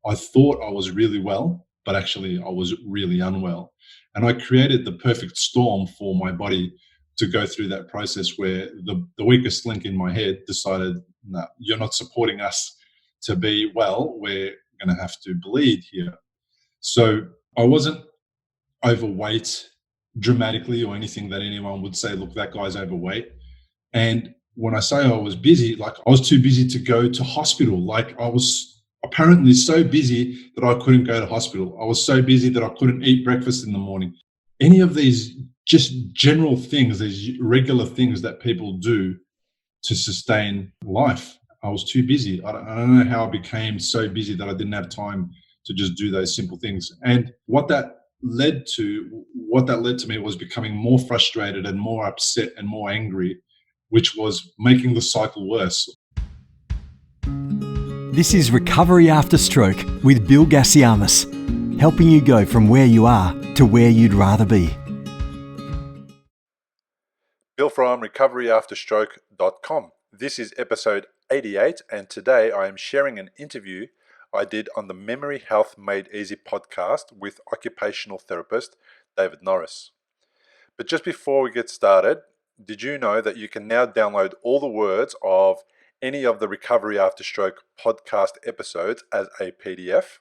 I thought I was really well, but actually I was really unwell. And I created the perfect storm for my body to go through that process where the weakest link in my head decided, no, you're not supporting us to be well. We're going to have to bleed here. So I wasn't overweight dramatically or anything that anyone would say, look, that guy's overweight. And when I say I was busy, like I was too busy to go to hospital. Like I was apparently so busy that I couldn't go to hospital. I was so busy that I couldn't eat breakfast in the morning. Any of these just general things, these regular things that people do to sustain life. I was too busy. I don't know how I became so busy that I didn't have time to just do those simple things. And what that led to me was becoming more frustrated and more upset and more angry, which was making the cycle worse. This is Recovery After Stroke with Bill Gasiamis, helping you go from where you are to where you'd rather be. Bill from recoveryafterstroke.com. This is episode 88, and today I am sharing an interview I did on the Memory Health Made Easy podcast with Occupational Therapist David Norris. But just before we get started, did you know that you can now download all the words of any of the Recovery After Stroke podcast episodes as a PDF?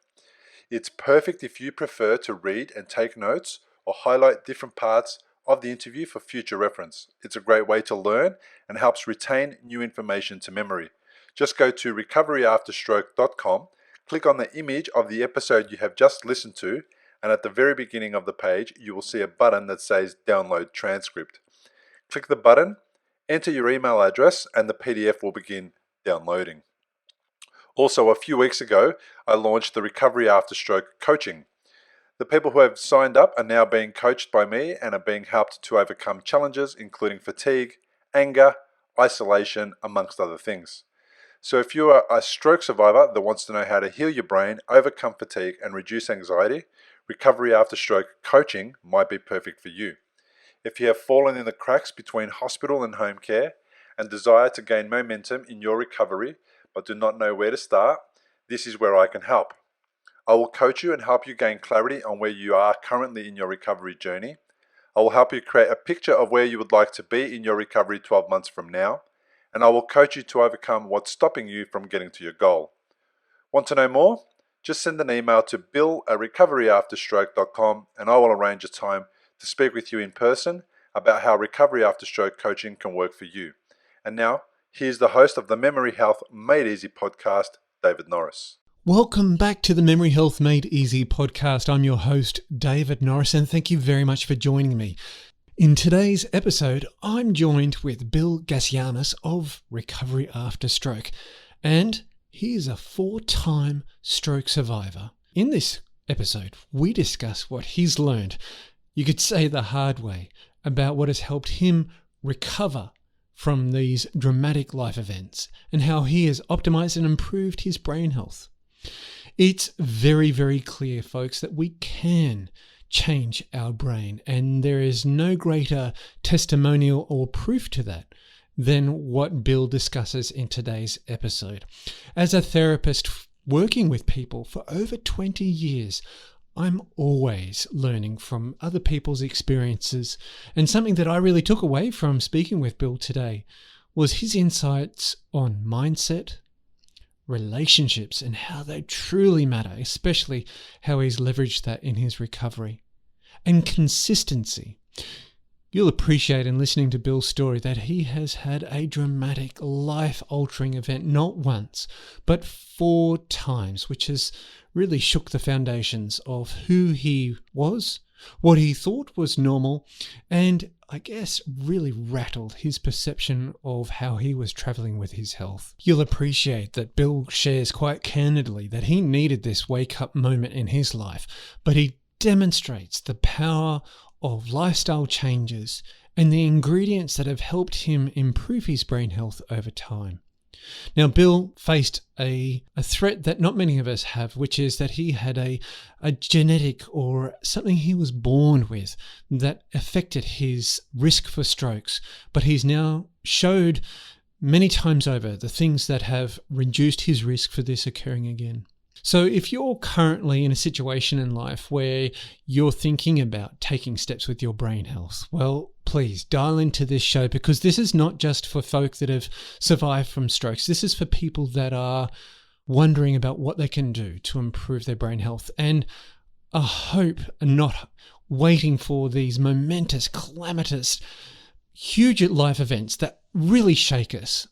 It's perfect if you prefer to read and take notes or highlight different parts of the interview for future reference. It's a great way to learn and helps retain new information to memory. Just go to recoveryafterstroke.com, click on the image of the episode you have just listened to, and at the very beginning of the page, you will see a button that says Download Transcript. Click the button, enter your email address, and the PDF will begin downloading. Also, a few weeks ago, I launched the Recovery After Stroke coaching. The people who have signed up are now being coached by me and are being helped to overcome challenges including fatigue, anger, isolation, amongst other things. So if you are a stroke survivor that wants to know how to heal your brain, overcome fatigue, and reduce anxiety, Recovery After Stroke coaching might be perfect for you. If you have fallen in the cracks between hospital and home care and desire to gain momentum in your recovery but do not know where to start, this is where I can help. I will coach you and help you gain clarity on where you are currently in your recovery journey. I will help you create a picture of where you would like to be in your recovery 12 months from now, and I will coach you to overcome what's stopping you from getting to your goal. Want to know more? Just send an email to bill@recoveryafterstroke.com and I will arrange a time to speak with you in person about how Recovery After Stroke coaching can work for you. And now, here's the host of the Memory Health Made Easy podcast, David Norris. Welcome back to the Memory Health Made Easy podcast. I'm your host, David Norris, and thank you very much for joining me. In today's episode, I'm joined with Bill Gasiamis of Recovery After Stroke, and he is a 4-time stroke survivor. In this episode, we discuss what he's learned, you could say the hard way, about what has helped him recover from these dramatic life events and how he has optimized and improved his brain health. It's very, very clear, folks, that we can change our brain, and there is no greater testimonial or proof to that than what Bill discusses in today's episode. As a therapist working with people for over 20 years, I'm always learning from other people's experiences, and something that I really took away from speaking with Bill today was his insights on mindset, relationships, and how they truly matter, especially how he's leveraged that in his recovery. And consistency. You'll appreciate in listening to Bill's story that he has had a dramatic, life-altering event not once, but 4 times, which has really shook the foundations of who he was, what he thought was normal, and I guess really rattled his perception of how he was traveling with his health. You'll appreciate that Bill shares quite candidly that he needed this wake-up moment in his life, but he demonstrates the power of lifestyle changes and the ingredients that have helped him improve his brain health over time. Now, Bill faced a threat that not many of us have, which is that he had a genetic or something he was born with that affected his risk for strokes. But he's now showed many times over the things that have reduced his risk for this occurring again. So if you're currently in a situation in life where you're thinking about taking steps with your brain health, well, please dial into this show, because this is not just for folk that have survived from strokes. This is for people that are wondering about what they can do to improve their brain health and a hope and not waiting for these momentous, calamitous, huge life events that really shake us.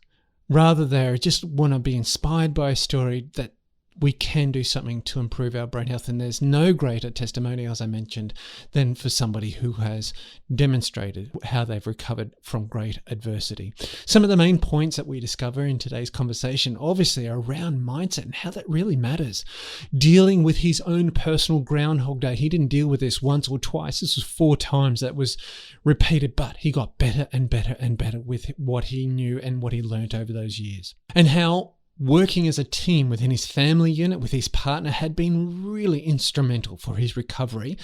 Rather, they just want to be inspired by a story that we can do something to improve our brain health. And there's no greater testimonial, as I mentioned, than for somebody who has demonstrated how they've recovered from great adversity. Some of the main points that we discover in today's conversation obviously are around mindset and how that really matters. Dealing with his own personal Groundhog Day. He didn't deal with this once or twice. This was 4 times that was repeated, but he got better and better and better with what he knew and what he learned over those years. And how working as a team within his family unit with his partner had been really instrumental for his recovery,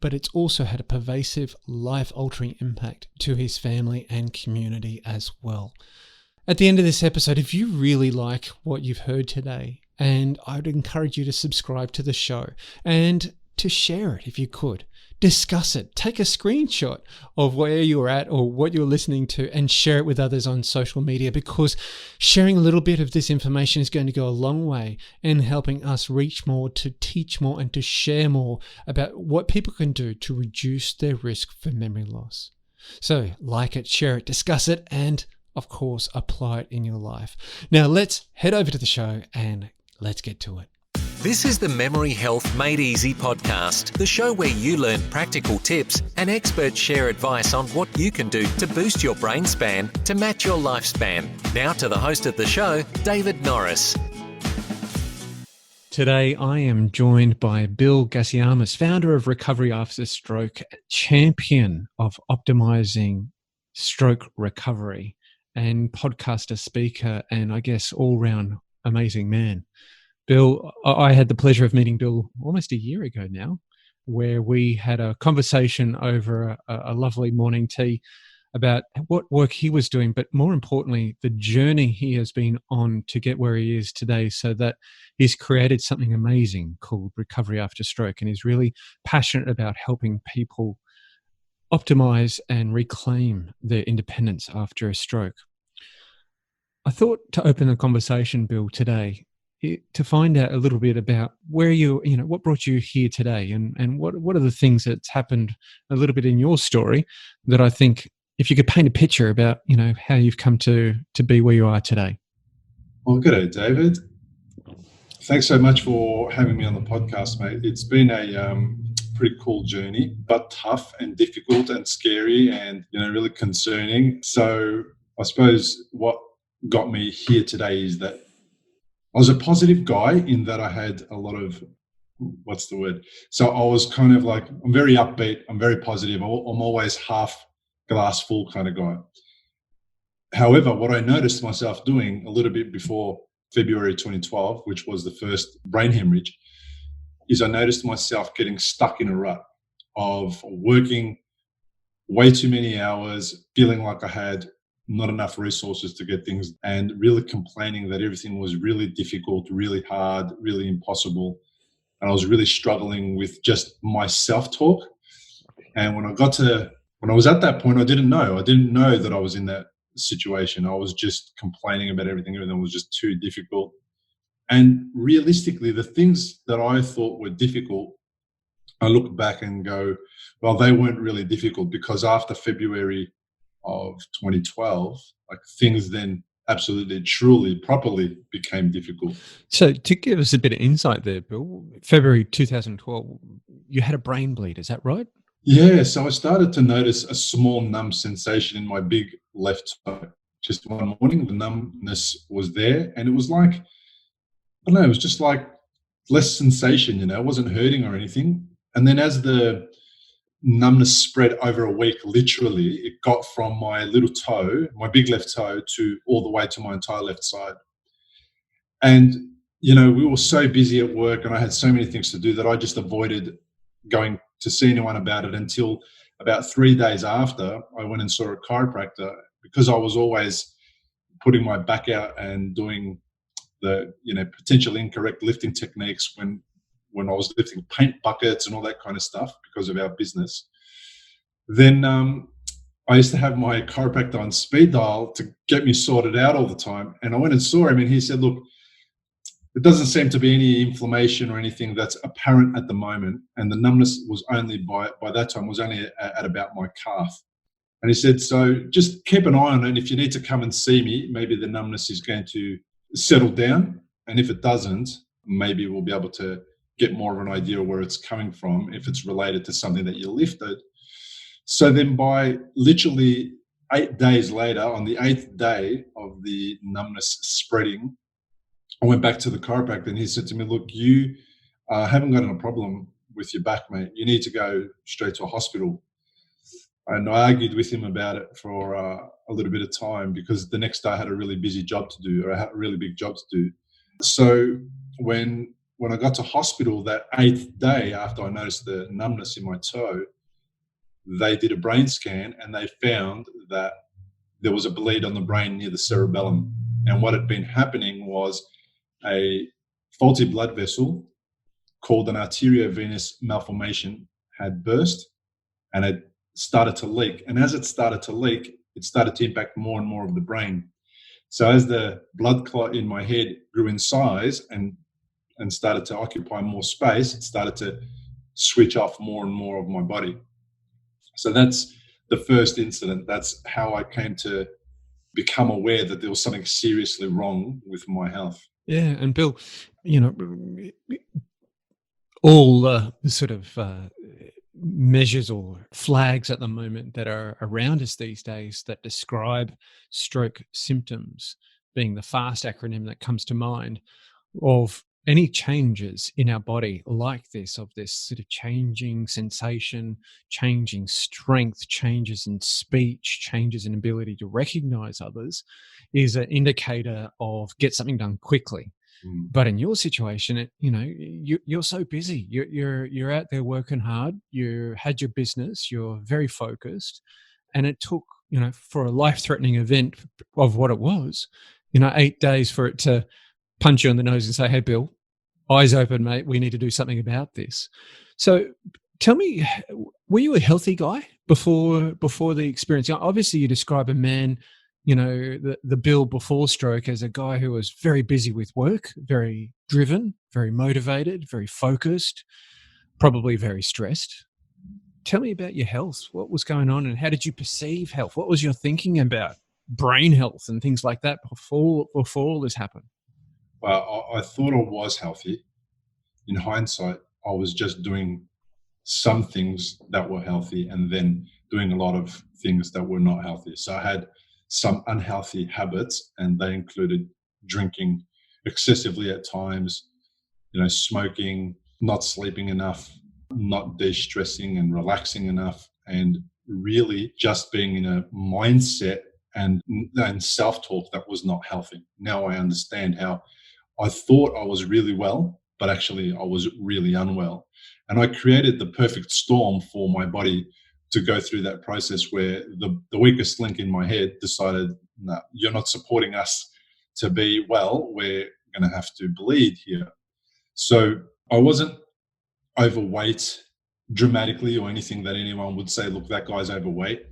but it's also had a pervasive, life-altering impact to his family and community as well. At the end of this episode, if you really like what you've heard today, and I'd encourage you to subscribe to the show and to share it if you could. Discuss it. Take a screenshot of where you're at or what you're listening to and share it with others on social media, because sharing a little bit of this information is going to go a long way in helping us reach more, to teach more, and to share more about what people can do to reduce their risk for memory loss. So like it, share it, discuss it, and of course, apply it in your life. Now let's head over to the show and let's get to it. This is the Memory Health Made Easy podcast, the show where you learn practical tips and experts share advice on what you can do to boost your brain span to match your lifespan. Now to the host of the show, David Norris. Today, I am joined by Bill Gasiamis, founder of Recovery After Stroke, champion of optimizing stroke recovery, and podcaster, speaker, and I guess all-round amazing man. Bill, I had the pleasure of meeting Bill almost a year ago now, where we had a conversation over a lovely morning tea about what work he was doing, but more importantly, the journey he has been on to get where he is today, so that he's created something amazing called Recovery After Stroke, and he's really passionate about helping people optimize and reclaim their independence after a stroke. I thought to open the conversation, Bill, today, to find out a little bit about where what brought you here today, and what are the things that's happened a little bit in your story that I think, if you could paint a picture about, how you've come to be where you are today. Well, good day, David. Thanks so much for having me on the podcast, mate. It's been a pretty cool journey, but tough and difficult and scary and, really concerning. So I suppose what got me here today is that I was a positive guy in that I had a lot of, So I was kind of like, I'm very upbeat, I'm very positive, I'm always half glass full kind of guy. However, what I noticed myself doing a little bit before February 2012, which was the first brain hemorrhage, is I noticed myself getting stuck in a rut of working way too many hours, feeling like I had not enough resources to get things, and really complaining that everything was really difficult, really hard, really impossible. And I was really struggling with just my self-talk. And when I was at that point, I didn't know that I was in that situation. I was just complaining about everything. Everything was just too difficult. And realistically, the things that I thought were difficult, I look back and go, well, they weren't really difficult, because after February of 2012, things then absolutely, truly, properly became difficult. So to give us a bit of insight there, Bill, February 2012, you had a brain bleed, is that right? Yeah, so I started to notice a small numb sensation in my big left toe. Just one morning, the numbness was there, and it was like, I don't know, it was just like less sensation, it wasn't hurting or anything. And then as the numbness spread over a week, literally, it got from my little toe, my big left toe, to all the way to my entire left side. And, we were so busy at work and I had so many things to do that I just avoided going to see anyone about it until about 3 days after I went and saw a chiropractor, because I was always putting my back out and doing the potential incorrect lifting techniques when I was lifting paint buckets and all that kind of stuff because of our business. Then I used to have my chiropractor on speed dial to get me sorted out all the time. And I went and saw him, and he said, look, there doesn't seem to be any inflammation or anything that's apparent at the moment. And the numbness was only by that time was only at about my calf. And he said, so just keep an eye on it. And if you need to come and see me, maybe the numbness is going to settle down. And if it doesn't, maybe we'll be able to get more of an idea of where it's coming from, if it's related to something that you lifted. So then by literally 8 days later, on the 8th day of the numbness spreading, I went back to the chiropractor, and he said to me, look, you haven't got a problem with your back, mate. You need to go straight to a hospital. And I argued with him about it for a little bit of time, because the next day I had a really busy job to do, or I had a really big job to do. So when I got to hospital that 8th day, after I noticed the numbness in my toe, they did a brain scan, and they found that there was a bleed on the brain near the cerebellum. And what had been happening was a faulty blood vessel called an arteriovenous malformation had burst, and it started to leak. And as it started to leak, it started to impact more and more of the brain. So as the blood clot in my head grew in size and started to occupy more space, it started to switch off more and more of my body. So that's the first incident. That's how I came to become aware that there was something seriously wrong with my health. Yeah, and Bill, all the sort of measures or flags at the moment that are around us these days that describe stroke symptoms, being the FAST acronym that comes to mind, of any changes in our body like this, of this sort of changing sensation, changing strength, changes in speech, changes in ability to recognize others, is an indicator of get something done quickly. But in your situation, you're so busy. You're out there working hard. You had your business. You're very focused, and it took for a life-threatening event of what it was, 8 days for it to punch you on the nose and say, "Hey, Bill, eyes open, mate. We need to do something about this." So, tell me, were you a healthy guy before the experience? Obviously, you describe a man, the Bill before stroke, as a guy who was very busy with work, very driven, very motivated, very focused, probably very stressed. Tell me about your health. What was going on, and how did you perceive health? What was your thinking about brain health and things like that before all this happened? Well, I thought I was healthy. In hindsight, I was just doing some things that were healthy and then doing a lot of things that were not healthy. So I had some unhealthy habits, and they included drinking excessively at times, smoking, not sleeping enough, not de-stressing and relaxing enough, and really just being in a mindset and self-talk that was not healthy. Now I understand how I thought I was really well, but actually I was really unwell. And I created the perfect storm for my body to go through that process where the weakest link in my head decided, no, you're not supporting us to be well. We're going to have to bleed here. So I wasn't overweight dramatically or anything that anyone would say, look, that guy's overweight.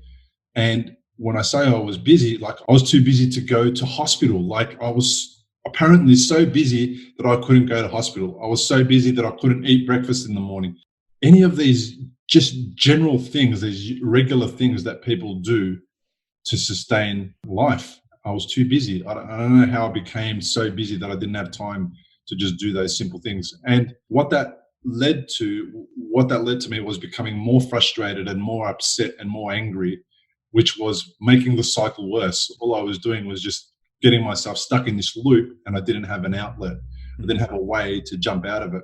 And when I say I was busy, like I was too busy to go to hospital. Like I was apparently so busy that I couldn't go to hospital. I was so busy that I couldn't eat breakfast in the morning. Any of these just general things, these regular things that people do to sustain life. I was too busy. I don't know how I became so busy that I didn't have time to just do those simple things. And what that led to me was becoming more frustrated and more upset and more angry, which was making the cycle worse. All I was doing was just getting myself stuck in this loop, and I didn't have an outlet. I didn't have a way to jump out of it.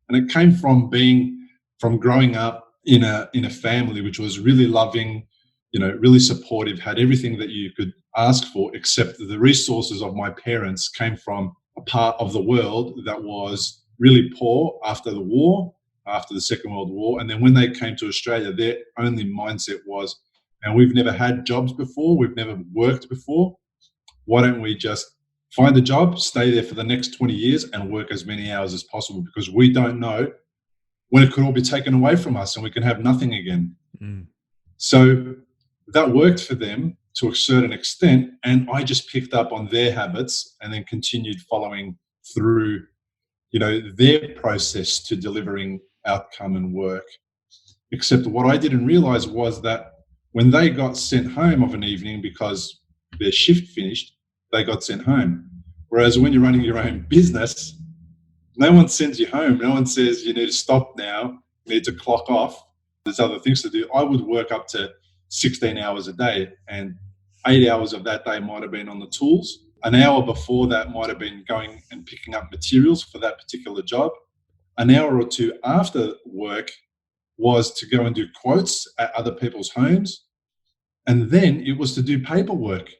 And it came from growing up in a family which was really loving, really supportive, had everything that you could ask for, except the resources of my parents came from a part of the world that was really poor after the Second World War. And then when they came to Australia, their only mindset was, and we've never had jobs before, we've never worked before, why don't we just find a job, stay there for the next 20 years and work as many hours as possible, because we don't know when it could all be taken away from us and we can have nothing again. So that worked for them to a certain extent, and I just picked up on their habits and then continued following through, their process to delivering outcome and work. Except what I didn't realize was that when they got sent home of an evening because their shift finished, they got sent home. Whereas when you're running your own business, no one sends you home. No one says you need to stop now, you need to clock off. There's other things to do. I would work up to 16 hours a day, and 8 hours of that day might have been on the tools. An hour before that might have been going and picking up materials for that particular job. An hour or two after work was to go and do quotes at other people's homes. And then it was to do paperwork. It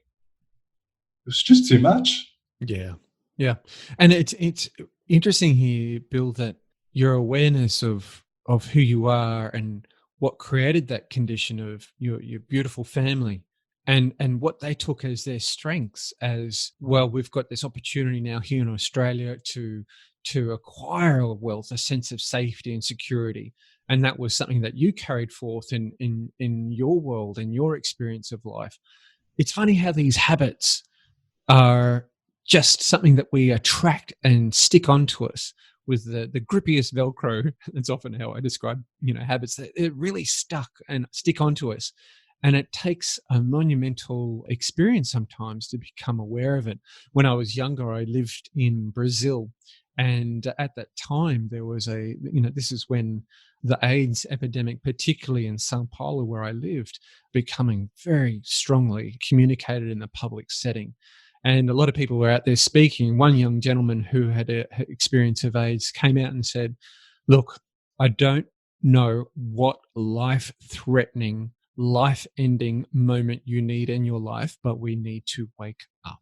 was just too much. Yeah. And it's interesting here, Bill, that your awareness of who you are and what created that condition of your beautiful family and what they took as their strengths, as well, we've got this opportunity now here in Australia to acquire a wealth, a sense of safety and security. And that was something that you carried forth in your world and your experience of life. It's funny how these habits are just something that we attract and stick onto us with the grippiest Velcro. That's often how I describe, habits that it really stuck and stick onto us. And it takes a monumental experience sometimes to become aware of it. When I was younger, I lived in Brazil. And at that time, there was this is when the AIDS epidemic, particularly in Sao Paulo, where I lived, becoming very strongly communicated in the public setting. And a lot of people were out there speaking. One young gentleman who had an experience of AIDS came out and said, look, I don't know what life-threatening, life-ending moment you need in your life, but we need to wake up.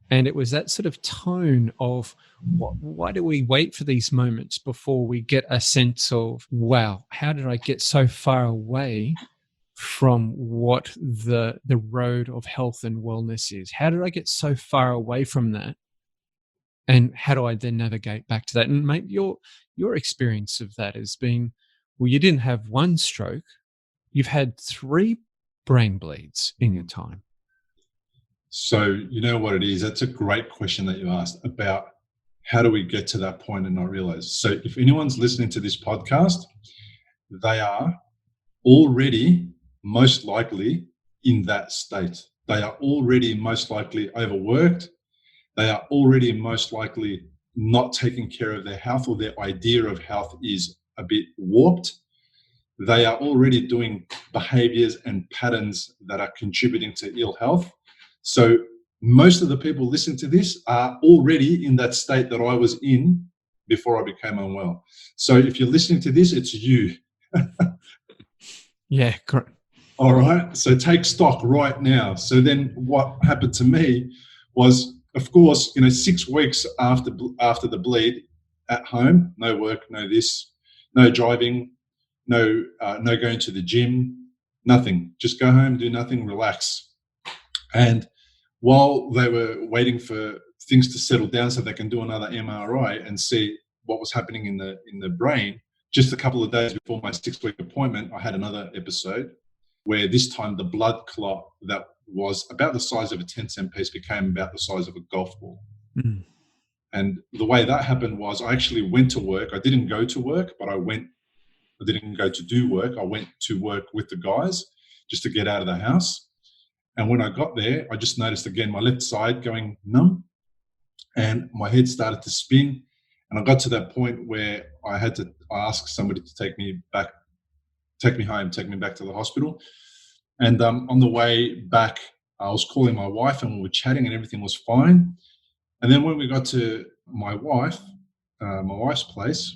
And it was that sort of tone of, why do we wait for these moments before we get a sense of, wow, how did I get so far away from what the road of health and wellness is? How did I get so far away from that? And how do I then navigate back to that? And mate, your experience of that has been, well, you didn't have one stroke, you've had 3 brain bleeds in your time. So you know what it is? That's a great question that you asked about how do we get to that point and not realize. So if anyone's listening to this podcast, they are already most likely in that state. They are already most likely overworked. They are already most likely not taking care of their health, or their idea of health is a bit warped. They are already doing behaviors and patterns that are contributing to ill health. So most of the people listening to this are already in that state that I was in before I became unwell. So if you're listening to this, it's you. Yeah, correct. All right. So take stock right now. So then what happened to me was, of course, 6 weeks after the bleed, at home, no work, no this, no driving, no going to the gym, nothing. Just go home, do nothing, relax. And while they were waiting for things to settle down so they can do another MRI and see what was happening in the brain, just a couple of days before my 6-week appointment, I had another episode where this time the blood clot that was about the size of a 10-cent piece became about the size of a golf ball. Mm. And the way that happened was I actually went to work. I didn't go to work, but I didn't go to do work. I went to work with the guys just to get out of the house. And when I got there, I just noticed again my left side going numb and my head started to spin. And I got to that point where I had to ask somebody to take me home, take me back to the hospital. And on the way back, I was calling my wife and we were chatting and everything was fine. And then when we got to my wife's place,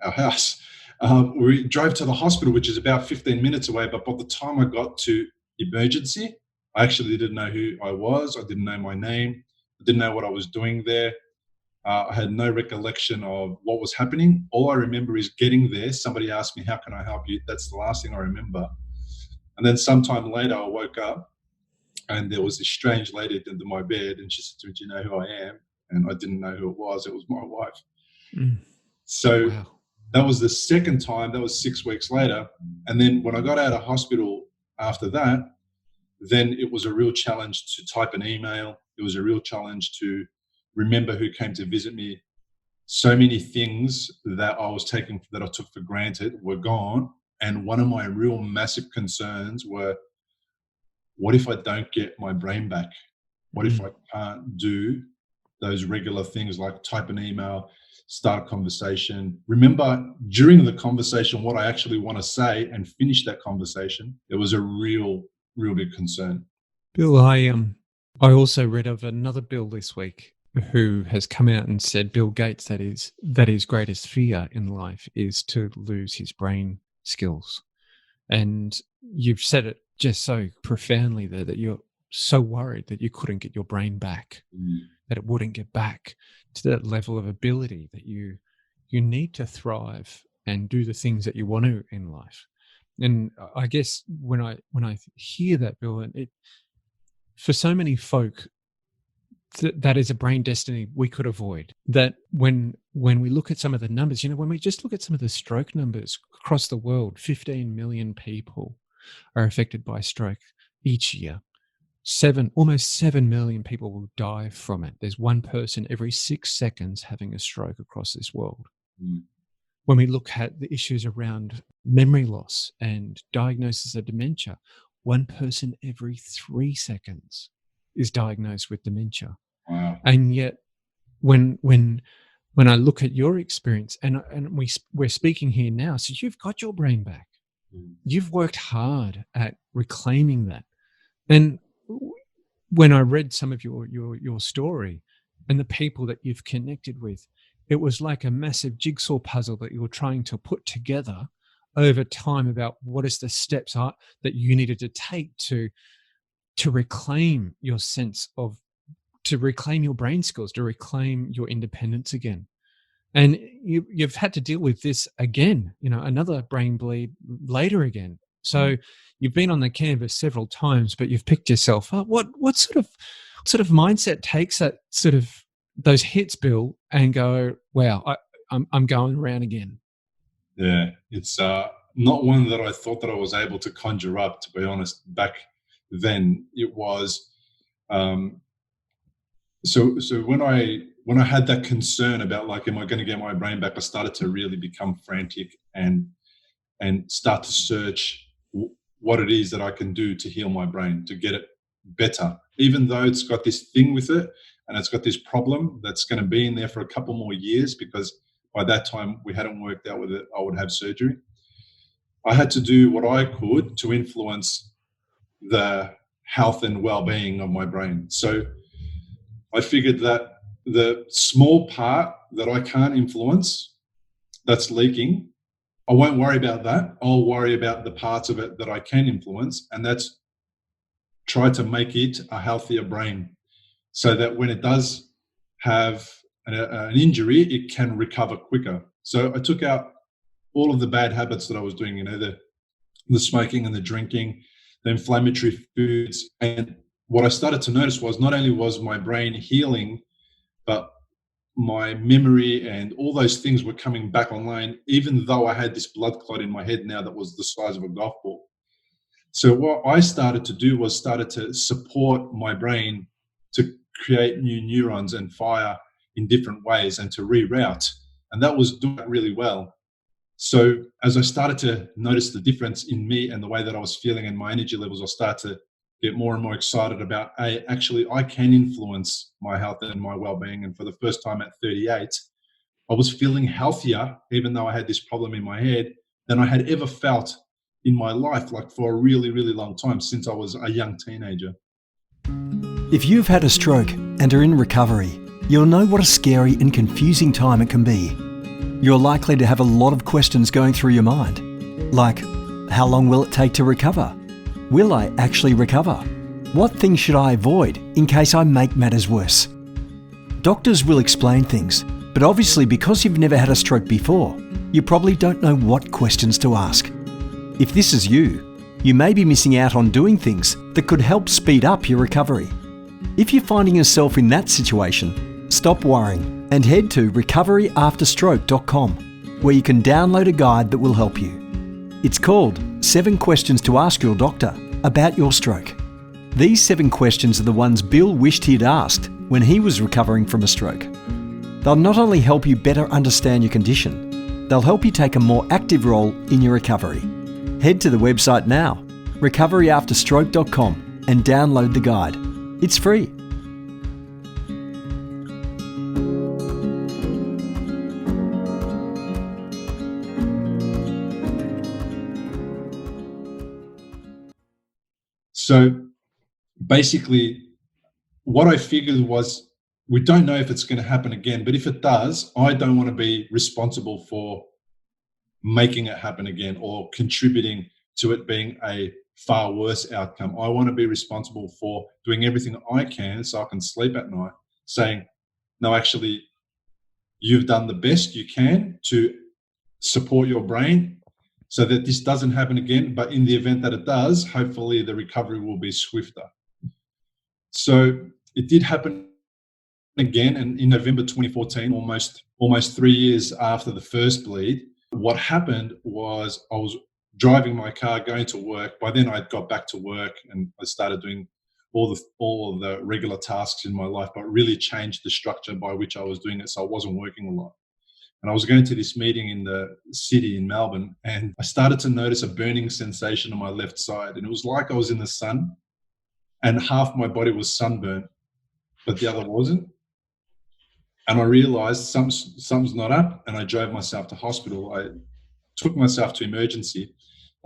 our house, we drove to the hospital, which is about 15 minutes away. But by the time I got to emergency, I actually didn't know who I was. I didn't know my name. I didn't know what I was doing there. I had no recollection of what was happening. All I remember is getting there. Somebody asked me, how can I help you? That's the last thing I remember. And then sometime later, I woke up And there was this strange lady under my bed, and she said to me, "Do you know who I am?" And I didn't know who it was. It was my wife. So Wow. that was the second time. That was 6 weeks later. And then when I got out of hospital after that, then it was a real challenge to type an email. It was a real challenge to remember who came to visit me. So many things that I took for granted were gone. And one of my real massive concerns were, what if I don't get my brain back? What if I can't do those regular things like type an email, start a conversation, remember during the conversation what I actually want to say and finish that conversation? It was a real big concern. Bill, I also read of another Bill this week who has come out and said Bill Gates that his greatest fear in life is to lose his brain skills. And you've said it just so profoundly there that you're so worried that you couldn't get your brain back, that it wouldn't get back to that level of ability that you need to thrive and do the things that you want to in life. And I guess when I hear that, Bill, and it, for so many folk, that is a brain destiny we could avoid. That when we look at some of the numbers, when we just look at some of the stroke numbers across the world, 15 million people are affected by stroke each year. Almost 7 million people will die from it. There's one person every 6 seconds having a stroke across this world. When we look at the issues around memory loss and diagnosis of dementia, one person every 3 seconds is diagnosed with dementia. Wow. And yet when I look at your experience, and we're speaking here now, so you've got your brain back. You've worked hard at reclaiming that. And when I read some of your story and the people that you've connected with, it was like a massive jigsaw puzzle that you were trying to put together over time about what is the steps are that you needed to take to reclaim your sense of, to reclaim your brain skills, to reclaim your independence again. And you've had to deal with this again, another brain bleed later again. So you've been on the canvas several times, but you've picked yourself up. What sort of mindset takes that sort of those hits, Bill, and go, wow, I'm going around again? Yeah, it's not one that I thought that I was able to conjure up, to be honest. Back then, it was so when I had that concern about, like, am I going to get my brain back, I started to really become frantic and start to search what it is that I can do to heal my brain, to get it better, even though it's got this thing with it and it's got this problem that's going to be in there for a couple more years, because by that time we hadn't worked out whether I would have surgery. I had to do what I could to influence the health and well-being of my brain. So I figured that the small part that I can't influence, that's leaking, I won't worry about that. I'll worry about the parts of it that I can influence, and that's try to make it a healthier brain, so that when it does have an injury, it can recover quicker. So I took out all of the bad habits that I was doing, the smoking and the drinking, the inflammatory foods. And what I started to notice was not only was my brain healing, but my memory and all those things were coming back online, even though I had this blood clot in my head now that was the size of a golf ball. So what I started to do was started to support my brain to create new neurons and fire in different ways and to reroute. And that was doing really well. So as I started to notice the difference in me and the way that I was feeling and my energy levels, I started to get more and more excited about, hey, actually, I can influence my health and my well-being. And for the first time at 38, I was feeling healthier, even though I had this problem in my head, than I had ever felt in my life, like for a really, really long time, since I was a young teenager. If you've had a stroke and are in recovery, you'll know what a scary and confusing time it can be. You're likely to have a lot of questions going through your mind, like, how long will it take to recover? Will I actually recover? What things should I avoid in case I make matters worse? Doctors will explain things, but obviously because you've never had a stroke before, you probably don't know what questions to ask. If this is you, You may be missing out on doing things that could help speed up your recovery. If you're finding yourself in that situation, stop worrying and head to recoveryafterstroke.com, where you can download a guide that will help you. It's called 7 Questions to Ask Your Doctor About Your Stroke. These 7 questions are the ones Bill wished he'd asked when he was recovering from a stroke. They'll not only help you better understand your condition, they'll help you take a more active role in your recovery. Head to the website now, recoveryafterstroke.com, and download the guide. It's free. So basically, what I figured was, we don't know if it's going to happen again, but if it does, I don't want to be responsible for making it happen again or contributing to it being a far worse outcome. I want to be responsible for doing everything I can so I can sleep at night saying, no, actually, you've done the best you can to support your brain so that this doesn't happen again. But in the event that it does, hopefully the recovery will be swifter. So it did happen again, and in November 2014, almost 3 years after the first bleed, what happened was I was driving my car going to work. By then I'd got back to work and I started doing all of the regular tasks in my life, but really changed the structure by which I was doing it, so I wasn't working a lot. And I was going to this meeting in the city in Melbourne, and I started to notice a burning sensation on my left side, and it was like I was in the sun and half my body was sunburnt, but the other wasn't. And I realized something's not up, and I drove myself to hospital. I took myself to emergency.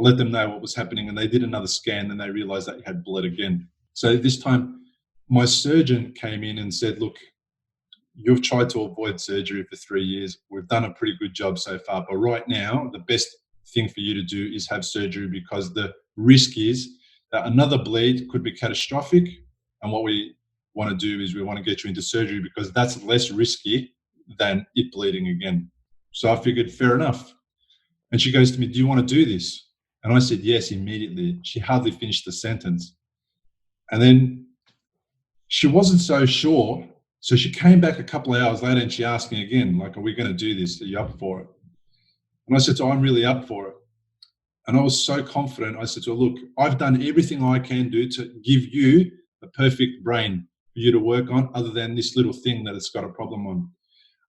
I let them know what was happening, and they did another scan, and they realized that I had blood again. So this time, my surgeon came in and said, look, you've tried to avoid surgery for 3 years. We've done a pretty good job so far, but right now, the best thing for you to do is have surgery, because the risk is that another bleed could be catastrophic, and what we want to do is we want to get you into surgery because that's less risky than it bleeding again. So I figured, fair enough. And she goes to me, do you want to do this? And I said, yes, immediately. She hardly finished the sentence. And then she wasn't so sure. So she came back a couple of hours later and she asked me again, like, are we going to do this? Are you up for it? And I said to her, I'm really up for it. And I was so confident. I said to her, look, I've done everything I can do to give you the perfect brain for you to work on, other than this little thing that it's got a problem on.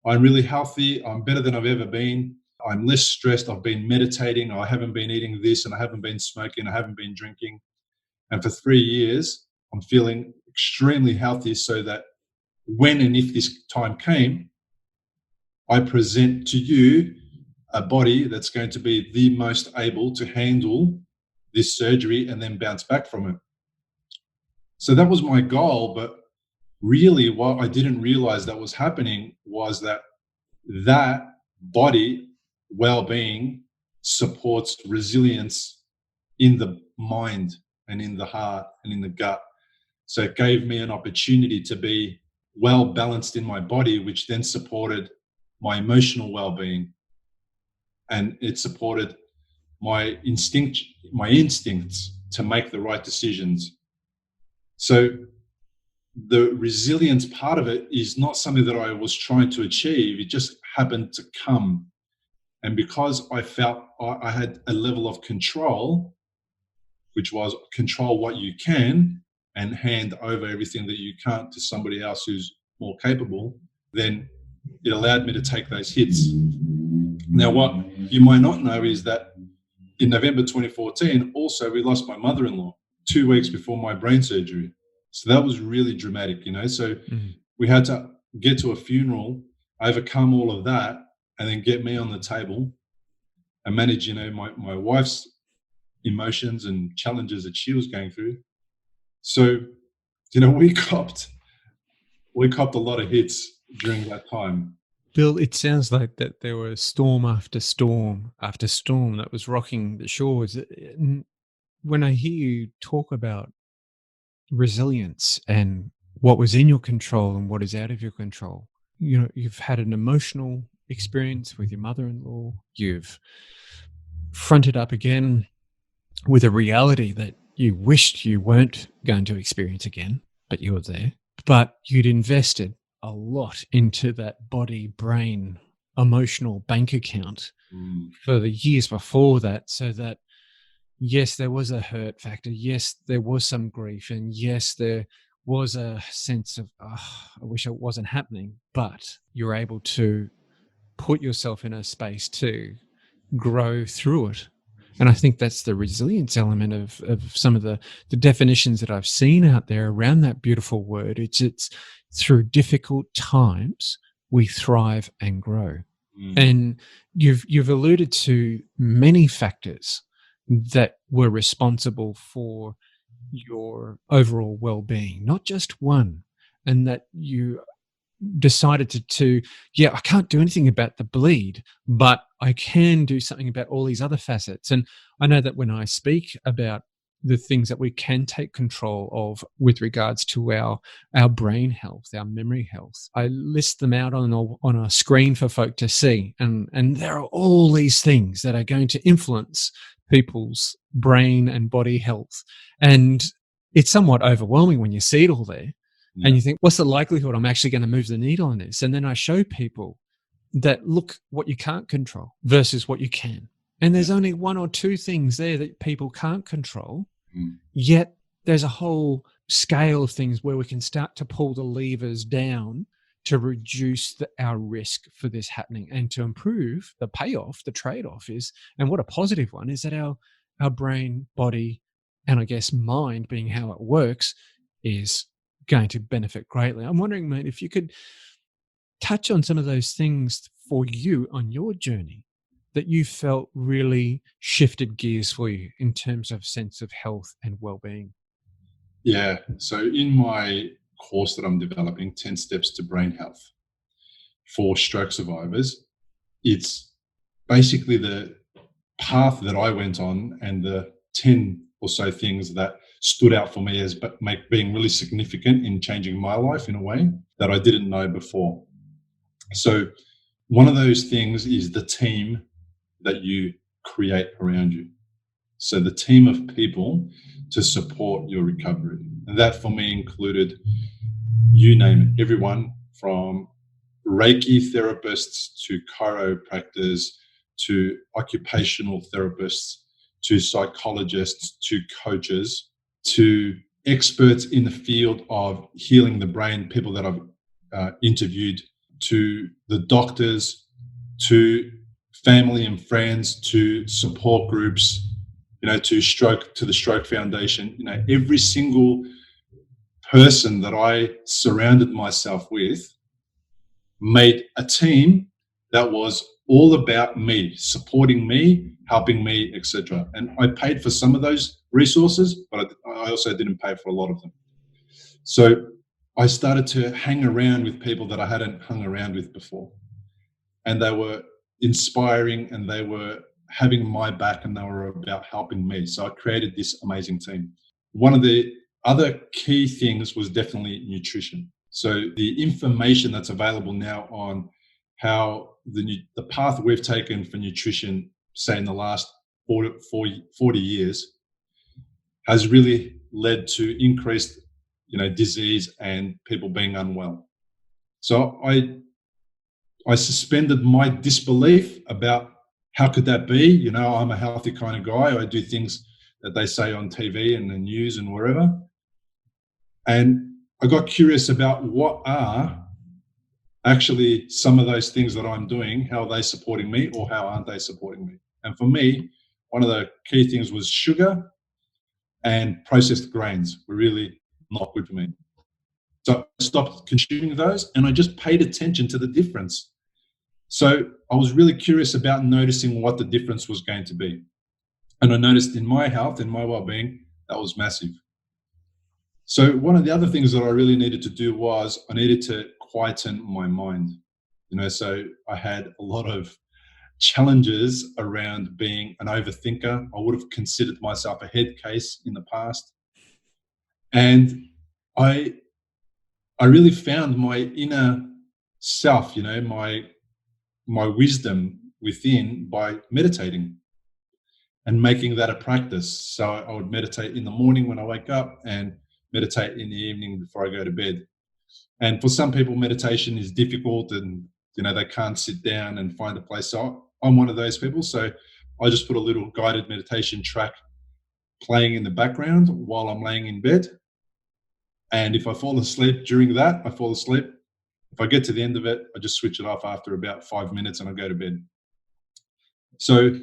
I'm really healthy. I'm better than I've ever been. I'm less stressed. I've been meditating. I haven't been eating this, and I haven't been smoking. I haven't been drinking. And for 3 years, I'm feeling extremely healthy, so that when and if this time came, I present to you a body that's going to be the most able to handle this surgery and then bounce back from it. So that was my goal. But really, what I didn't realize that was happening was that body well-being supports resilience in the mind and in the heart and in the gut. So it gave me an opportunity to be well balanced in my body, which then supported my emotional well-being, and it supported my instincts to make the right decisions. So the resilience part of it is not something that I was trying to achieve. It just happened to come. And because I felt I had a level of control, which was control what you can and hand over everything that you can't to somebody else who's more capable, then it allowed me to take those hits. Now, what you might not know is that in November 2014, also we lost my mother-in-law 2 weeks before my brain surgery. So that was really dramatic, So we had to get to a funeral, overcome all of that, and then get me on the table and manage, my wife's emotions and challenges that she was going through. So, we copped a lot of hits during that time. Bill, it sounds like that there was storm after storm after storm that was rocking the shores. When I hear you talk about resilience and what was in your control and what is out of your control, you've had an emotional experience with your mother-in-law, you've fronted up again with a reality that you wished you weren't going to experience again, but you were there. But you'd invested a lot into that body, brain, emotional bank account for the years before that, so that yes, there was a hurt factor. Yes, there was some grief. And yes, there was a sense of, oh, I wish it wasn't happening. But you're able to put yourself in a space to grow through it. And I think that's the resilience element of some of the definitions that I've seen out there around that beautiful word. It's through difficult times, we thrive and grow. And you've alluded to many factors that were responsible for your overall well-being, not just one, and that you decided to I can't do anything about the bleed, but I can do something about all these other facets. And I know that when I speak about the things that we can take control of with regards to our brain health, our memory health, I list them out on a screen for folk to see. And there are all these things that are going to influence people's brain and body health. And it's somewhat overwhelming when you see it all there. Yeah. And you think, what's the likelihood I'm actually going to move the needle on this? And then I show people that look what you can't control versus what you can. And there's only one or two things there that people can't control. Yet there's a whole scale of things where we can start to pull the levers down to reduce our risk for this happening and to improve the payoff. The trade-off is, and what a positive one, is that our brain, body, and I guess mind, being how it works, is going to benefit greatly. I'm wondering, mate, if you could touch on some of those things for you on your journey that you felt really shifted gears for you in terms of sense of health and well-being. Yeah. So in my course that I'm developing, 10 Steps to Brain Health for stroke survivors, it's basically the path that I went on and the 10 or so things that stood out for me as being really significant in changing my life in a way that I didn't know before. So one of those things is the team that you create around you. So the team of people to support your recovery. And that for me included, you name it, everyone from Reiki therapists to chiropractors to occupational therapists to psychologists to coaches to experts in the field of healing the brain, people that I've interviewed, to the doctors, to family and friends, to support groups, to the Stroke Foundation. Every single person that I surrounded myself with made a team that was all about me, supporting me, helping me, etc. And I paid for some of those resources, but I also didn't pay for a lot of them. So I started to hang around with people that I hadn't hung around with before. And they were inspiring and they were having my back and they were about helping me. So I created this amazing team. One of the other key things was definitely nutrition. So the information that's available now on how the path we've taken for nutrition, say in the last 40 years, has really led to increased, disease and people being unwell. So I suspended my disbelief about how could that be? I'm a healthy kind of guy. I do things that they say on TV and the news and wherever. And I got curious about what are actually some of those things that I'm doing, how are they supporting me or how aren't they supporting me? And for me, one of the key things was sugar and processed grains were really not good for me. So I stopped consuming those and I just paid attention to the difference. So I was really curious about noticing what the difference was going to be. And I noticed in my health, in my well-being, that was massive. So one of the other things that I really needed to do was I needed to quieten my mind. So I had a lot of challenges around being an overthinker. I would have considered myself a head case in the past. And I really found my inner self, my wisdom within by meditating. and making that a practice. So I would meditate in the morning when I wake up and meditate in the evening before I go to bed. And for some people, meditation is difficult and, they can't sit down and find a place. So I'm one of those people. So I just put a little guided meditation track playing in the background while I'm laying in bed. And if I fall asleep during that, I fall asleep. If I get to the end of it, I just switch it off after about 5 minutes and I go to bed. So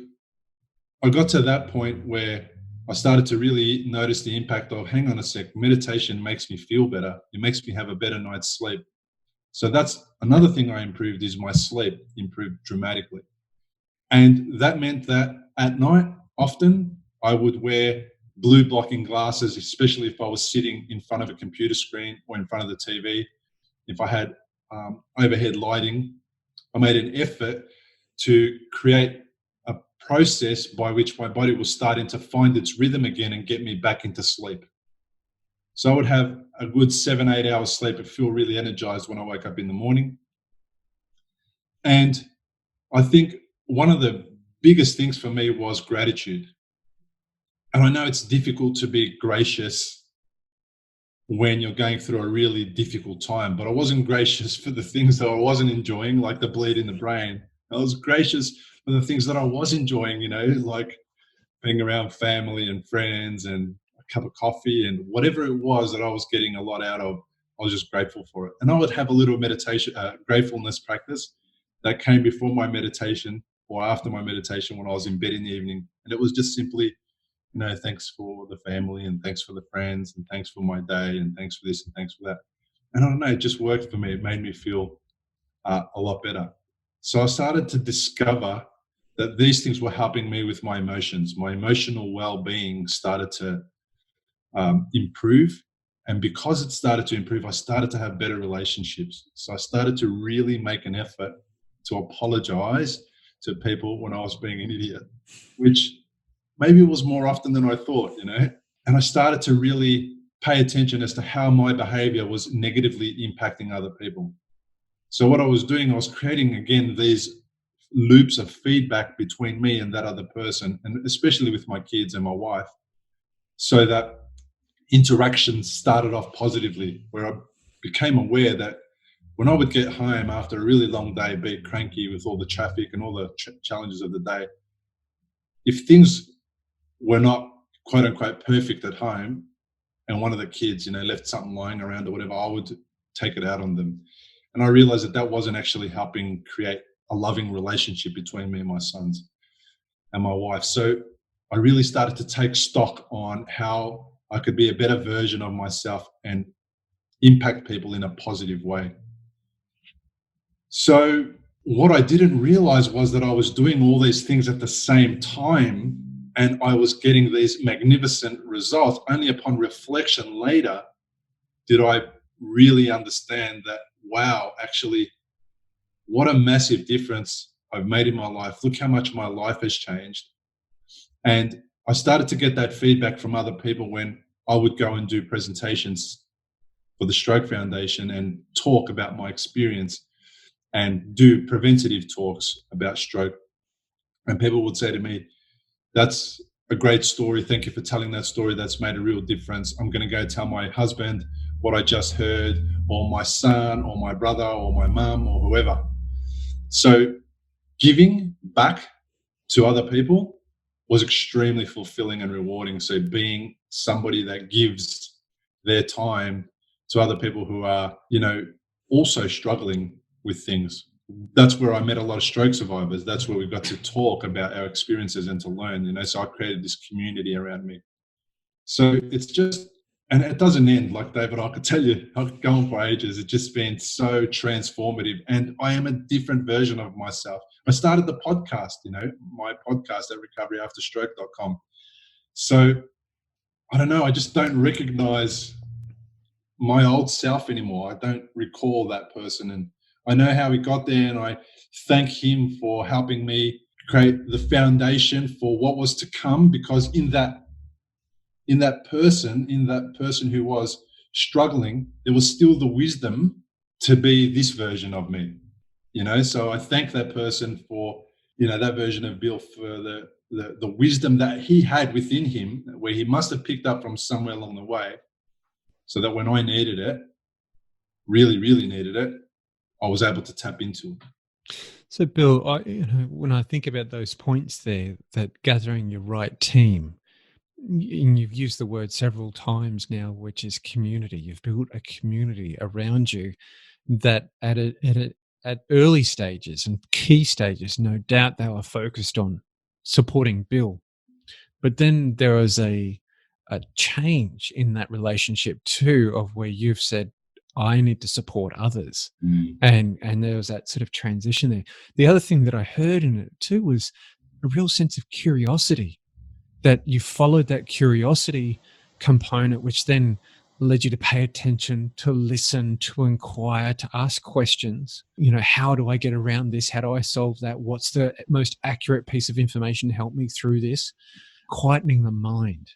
I got to that point where I started to really notice the impact of, hang on a sec, meditation makes me feel better. It makes me have a better night's sleep. So that's another thing I improved, is my sleep improved dramatically. And that meant that at night, often I would wear blue blocking glasses, especially if I was sitting in front of a computer screen or in front of the TV. If I had overhead lighting, I made an effort to create a process by which my body was starting to find its rhythm again and get me back into sleep. So I would have a good 7-8 hours sleep and feel really energized when I woke up in the morning. And I think one of the biggest things for me was gratitude. And I know it's difficult to be gracious when you're going through a really difficult time, but I wasn't gracious for the things that I wasn't enjoying, like the bleed in the brain. I was gracious for the things that I was enjoying, like being around family and friends and a cup of coffee and whatever it was that I was getting a lot out of. I was just grateful for it. And I would have a little meditation, gratefulness practice that came before my meditation or after my meditation when I was in bed in the evening. And it was just simply, thanks for the family and thanks for the friends and thanks for my day and thanks for this and thanks for that. And I don't know, it just worked for me. It made me feel a lot better. So I started to discover that these things were helping me with my emotions. My emotional well-being started to improve. And because it started to improve, I started to have better relationships. So I started to really make an effort to apologize to people when I was being an idiot, which maybe it was more often than I thought, And I started to really pay attention as to how my behavior was negatively impacting other people. So what I was doing, I was creating, again, these loops of feedback between me and that other person, and especially with my kids and my wife, so that interactions started off positively, where I became aware that when I would get home after a really long day, be it cranky with all the traffic and all the challenges of the day, if things were not quote unquote perfect at home and one of the kids, left something lying around or whatever, I would take it out on them. And I realized that that wasn't actually helping create a loving relationship between me and my sons and my wife. So I really started to take stock on how I could be a better version of myself and impact people in a positive way. So what I didn't realize was that I was doing all these things at the same time and I was getting these magnificent results. Only upon reflection later did I really understand that, wow, actually, what a massive difference I've made in my life. Look how much my life has changed. And I started to get that feedback from other people when I would go and do presentations for the Stroke Foundation and talk about my experience and do preventative talks about stroke. And people would say to me, that's a great story. Thank you for telling that story. That's made a real difference. I'm going to go tell my husband what I just heard, or my son, or my brother, or my mum, or whoever. So giving back to other people was extremely fulfilling and rewarding. So being somebody that gives their time to other people who are, also struggling with things. That's where I met a lot of stroke survivors. That's where we got to talk about our experiences and to learn, so I created this community around me. So it's just, and it doesn't end. Like David, I could tell you, I could go on for ages. It's just been so transformative. And I am a different version of myself. I started the podcast, my podcast at recoveryafterstroke.com. So I don't know, I just don't recognize my old self anymore. I don't recall that person. And I know how he got there, and I thank him for helping me create the foundation for what was to come, because in that person who was struggling, there was still the wisdom to be this version of me, So I thank that person for that version of Bill for the wisdom that he had within him, where he must have picked up from somewhere along the way, so that when I needed it, really, really needed it, I was able to tap into it. So, Bill, when I think about those points there, that gathering your right team, and you've used the word several times now, which is community. You've built a community around you that at early stages and key stages, no doubt they were focused on supporting Bill. But then there was a change in that relationship too, of where you've said, I need to support others. And there was that sort of transition there. The other thing that I heard in it too was a real sense of curiosity, that you followed that curiosity component, which then led you to pay attention, to listen, to inquire, to ask questions. How do I get around this? How do I solve that? What's the most accurate piece of information to help me through this? Quietening the mind,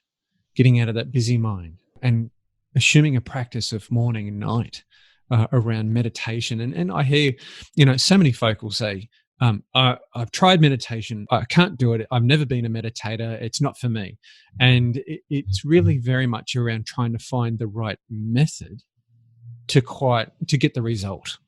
getting out of that busy mind, and assuming a practice of morning and night around meditation. And I hear, so many folk will say, I've tried meditation. I can't do it. I've never been a meditator. It's not for me. And it's really very much around trying to find the right method to get the result,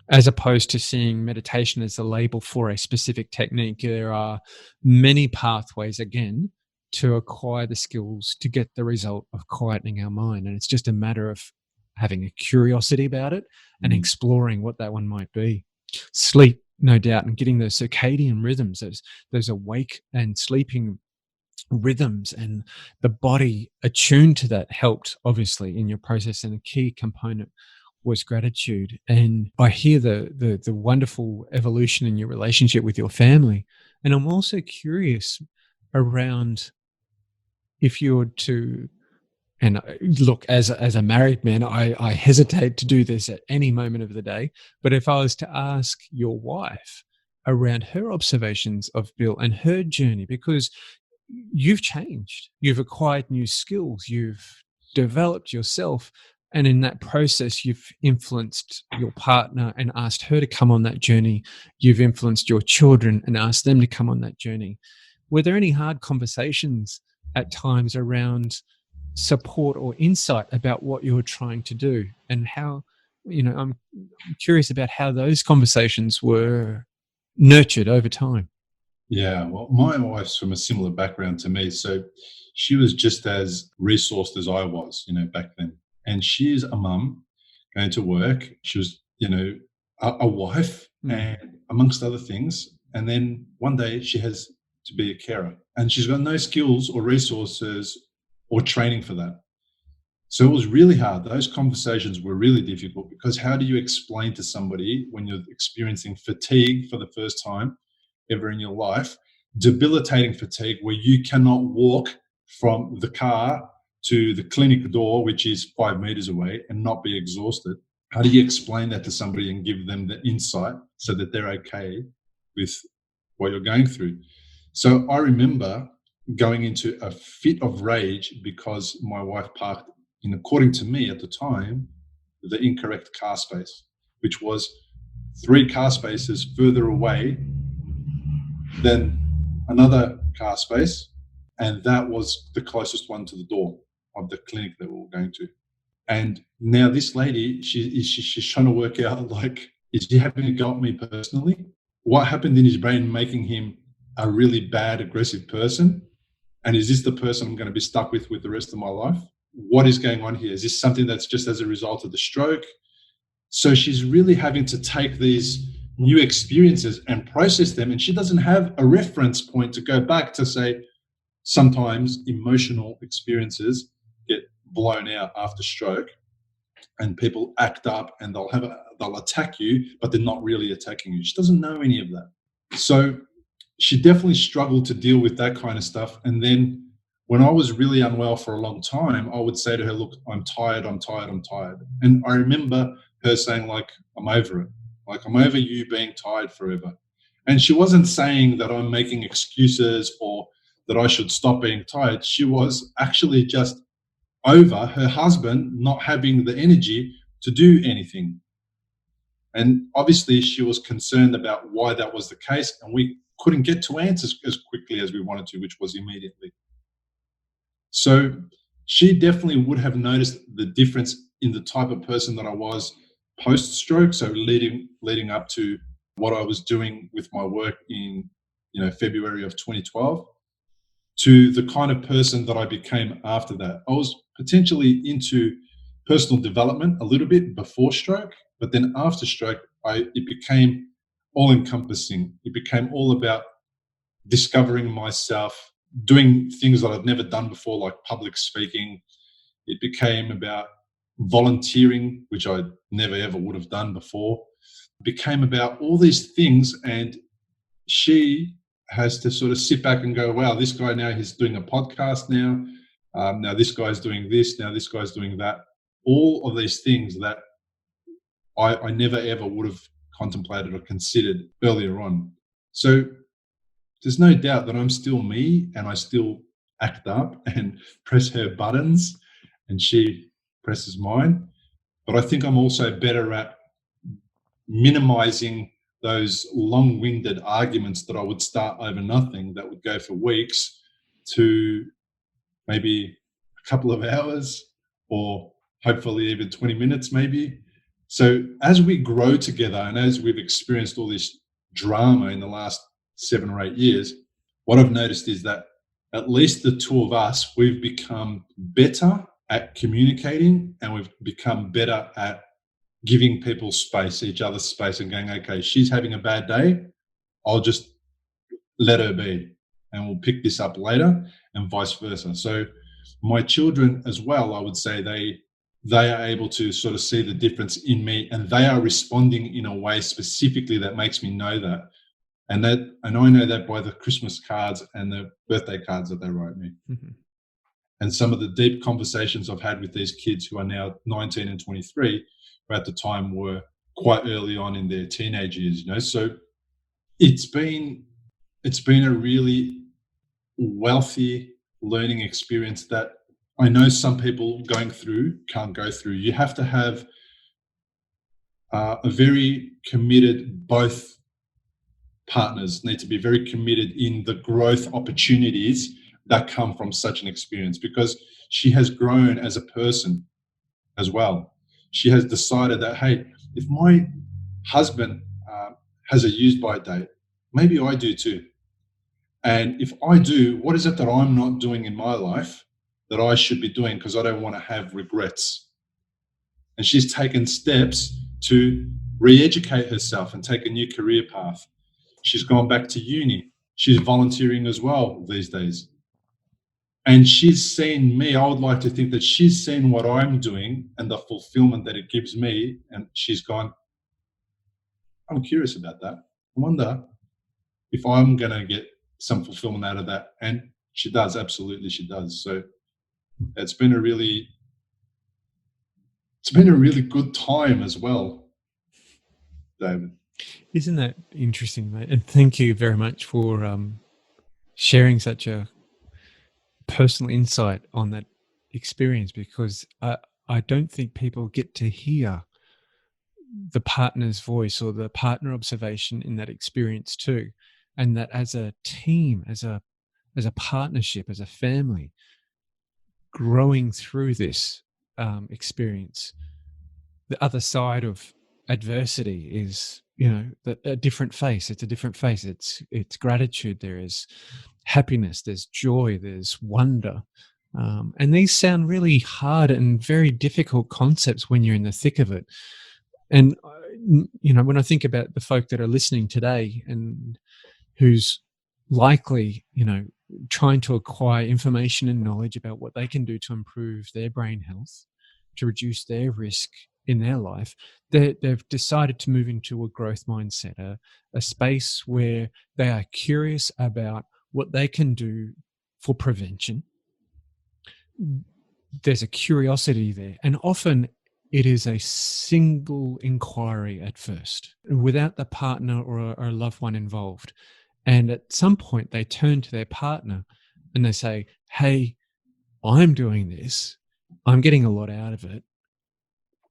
as opposed to seeing meditation as a label for a specific technique. There are many pathways, again, to acquire the skills to get the result of quietening our mind. And it's just a matter of having a curiosity about it and exploring what that one might be. Sleep, no doubt, and getting those circadian rhythms, those awake and sleeping rhythms, and the body attuned to that helped, obviously, in your process. And a key component was gratitude. And I hear the wonderful evolution in your relationship with your family. And I'm also curious around, if you were to, and look, as a married man, I hesitate to do this at any moment of the day, but if I was to ask your wife around her observations of Bill and her journey, because you've changed, you've acquired new skills, you've developed yourself, and in that process, you've influenced your partner and asked her to come on that journey. You've influenced your children and asked them to come on that journey. Were there any hard conversations at times around support or insight about what you were trying to do, and how, I'm curious about how those conversations were nurtured over time? Yeah, well, my wife's from a similar background to me. So she was just as resourced as I was, back then. And she is a mum going to work. She was, a wife, and amongst other things. And then one day she has to be a carer, and she's got no skills or resources or training for that. So it was really hard. Those conversations were really difficult, because how do you explain to somebody when you're experiencing fatigue for the first time ever in your life, debilitating fatigue where you cannot walk from the car to the clinic door, which is 5 meters away, and not be exhausted? How do you explain that to somebody and give them the insight so that they're okay with what you're going through? So I remember going into a fit of rage because my wife parked in, according to me at the time, the incorrect car space, which was 3 car spaces further away than another car space. And that was the closest one to the door of the clinic that we were going to. And now this lady, she's trying to work out, like, is he having a go at me personally? What happened in his brain making him a really bad, aggressive person? And is this the person I'm going to be stuck with the rest of my life? What is going on here? Is this something that's just as a result of the stroke? So she's really having to take these new experiences and process them. And she doesn't have a reference point to go back to say, sometimes emotional experiences get blown out after stroke, and people act up and they'll attack you, but they're not really attacking you. She doesn't know any of that. So she definitely struggled to deal with that kind of stuff. And then when I was really unwell for a long time, I would say to her, look, I'm tired. And I remember her saying, like, I'm over it. Like, I'm over you being tired forever. And she wasn't saying that I'm making excuses or that I should stop being tired. She was actually just over her husband not having the energy to do anything. And obviously she was concerned about why that was the case, and we couldn't get to answers as quickly as we wanted to, which was immediately. So she definitely would have noticed the difference in the type of person that I was post-stroke, so leading up to what I was doing with my work in February of 2012, to the kind of person that I became after that. I was potentially into personal development a little bit before stroke, but then after stroke, it became all-encompassing. It became all about discovering myself, doing things that I'd never done before, like public speaking. It became about volunteering, which I never ever would have done before. It became about all these things, and she has to sort of sit back and go, wow, this guy now, he's doing a podcast now. Now this guy's doing this, now this guy's doing that. All of these things that I never ever would have contemplated or considered earlier on. So there's no doubt that I'm still me, and I still act up and press her buttons and she presses mine. But I think I'm also better at minimizing those long-winded arguments that I would start over nothing, that would go for weeks, to maybe a couple of hours, or hopefully even 20 minutes maybe. So as we grow together, and as we've experienced all this drama in the last 7 or 8 years, what I've noticed is that at least the two of us, we've become better at communicating, and we've become better at giving people space, each other space, and going, okay, she's having a bad day, I'll just let her be, and we'll pick this up later, and vice versa. So my children as well, I would say they are able to sort of see the difference in me, and they are responding in a way specifically that makes me know that. And I know that by the Christmas cards and the birthday cards that they write me. Mm-hmm. And some of the deep conversations I've had with these kids who are now 19 and 23, who at the time were quite early on in their teenage years, So it's been a really wealthy learning experience that I know some people can't go through. You have to have a very committed, both partners need to be very committed in the growth opportunities that come from such an experience, because she has grown as a person as well. She has decided that, hey, if my husband has a use-by date, maybe I do too. And if I do, what is it that I'm not doing in my life that I should be doing, because I don't want to have regrets? And she's taken steps to re-educate herself and take a new career path. She's gone back to uni. She's volunteering as well these days. And she's seen me. I would like to think that she's seen what I'm doing and the fulfillment that it gives me. And she's gone, I'm curious about that. I wonder if I'm going to get some fulfillment out of that. And she does. Absolutely, she does. So it's been a really good time as well, David. Isn't that interesting, mate? And thank you very much for sharing such a personal insight on that experience, because I don't think people get to hear the partner's voice or the partner observation in that experience too. And that as a team, as a partnership, as a family, growing through this experience, the other side of adversity is, a different face. It's a different face. It's gratitude. There is happiness. There's joy. There's wonder. And these sound really hard and very difficult concepts when you're in the thick of it. And, when I think about the folk that are listening today and who's likely, trying to acquire information and knowledge about what they can do to improve their brain health, to reduce their risk in their life, they've decided to move into a growth mindset, a space where they are curious about what they can do for prevention. There's a curiosity there, and often it is a single inquiry at first, without the partner or a loved one involved. And at some point they turn to their partner and they say, hey, I'm doing this. I'm getting a lot out of it.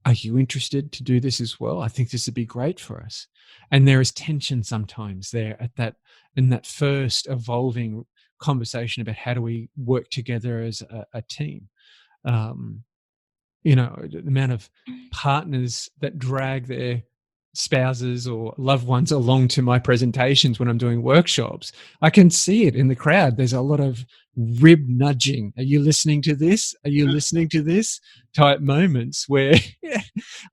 are you interested to do this as well? I think this would be great for us. And there is tension sometimes there at that, in that first evolving conversation about how do we work together as a team. Um, the amount of partners that drag their spouses or loved ones along to my presentations when I'm doing workshops. I can see it in the crowd. There's a lot of rib nudging. Are you listening to this? Are you listening to this? Type moments where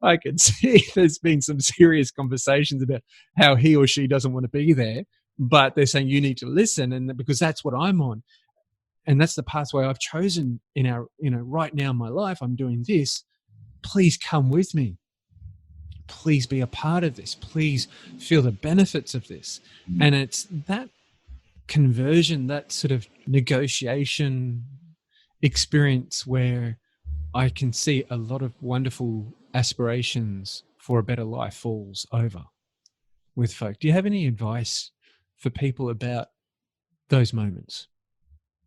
I can see there's been some serious conversations about how he or she doesn't want to be there, but they're saying you need to listen, and because that's what I'm on. And that's the pathway I've chosen right now in my life. I'm doing this. Please come with me. Please be a part of this. Please feel the benefits of this. And it's that conversion, that sort of negotiation experience where I can see a lot of wonderful aspirations for a better life falls over with folk. Do you have any advice for people about those moments?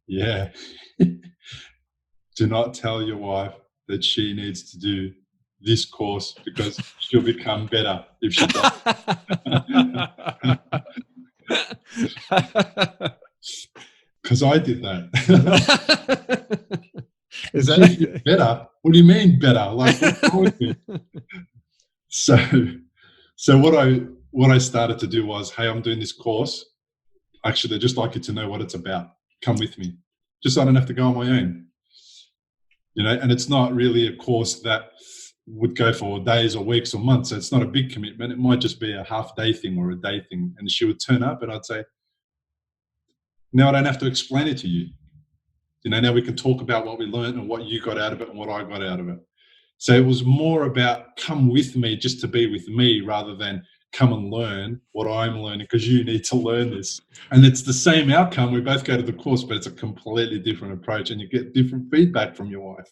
Yeah. Do not tell your wife that she needs to do this course because she'll become better if she does. Because I did that. Is that better? What do you mean better? Like, what's wrong with me? So what I started to do was, hey, I'm doing this course. Actually, I'd just like you to know what it's about. Come with me, just so I don't have to go on my own. And it's not really a course that would go for days or weeks or months. So it's not a big commitment. It might just be a half-day thing or a day thing. And she would turn up and I'd say, now I don't have to explain it to you. Now we can talk about what we learned and what you got out of it and what I got out of it. So it was more about come with me just to be with me rather than come and learn what I'm learning because you need to learn this. And it's the same outcome. We both go to the course, but it's a completely different approach and you get different feedback from your wife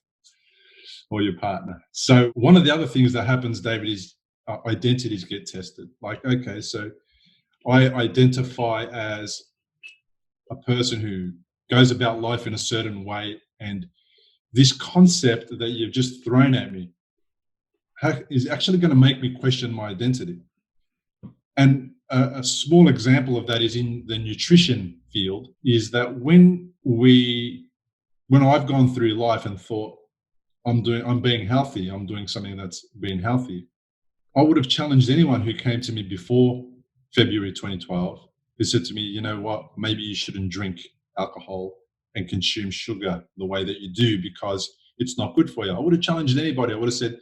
or your partner. So one of the other things that happens, David, is identities get tested. Like, okay, so I identify as a person who goes about life in a certain way, and this concept that you've just thrown at me is actually going to make me question my identity. And a small example of that is in the nutrition field, is that when I've gone through life and thought I'm being healthy, I'm doing something that's being healthy, I would have challenged anyone who came to me before February 2012 who said to me, you know what, maybe you shouldn't drink alcohol and consume sugar the way that you do because it's not good for you. I would have challenged anybody. I would have said,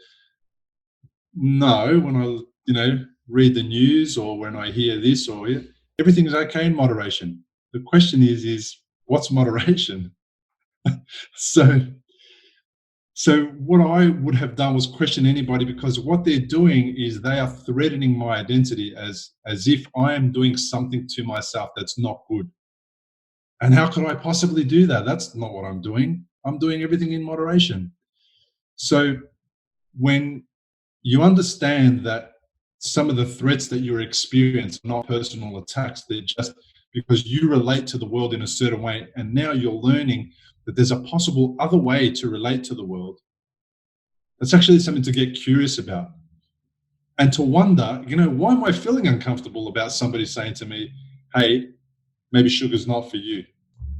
no, when I, read the news or when I hear this or everything is okay in moderation. The question is what's moderation? So what I would have done was question anybody, because what they're doing is they are threatening my identity as if I am doing something to myself that's not good. And how could I possibly do that? That's not what I'm doing. I'm doing everything in moderation. So when you understand that some of the threats that you're experiencing are not personal attacks, they're just because you relate to the world in a certain way, and now you're learning that there's a possible other way to relate to the world. That's actually something to get curious about and to wonder, why am I feeling uncomfortable about somebody saying to me, hey, maybe sugar's not for you?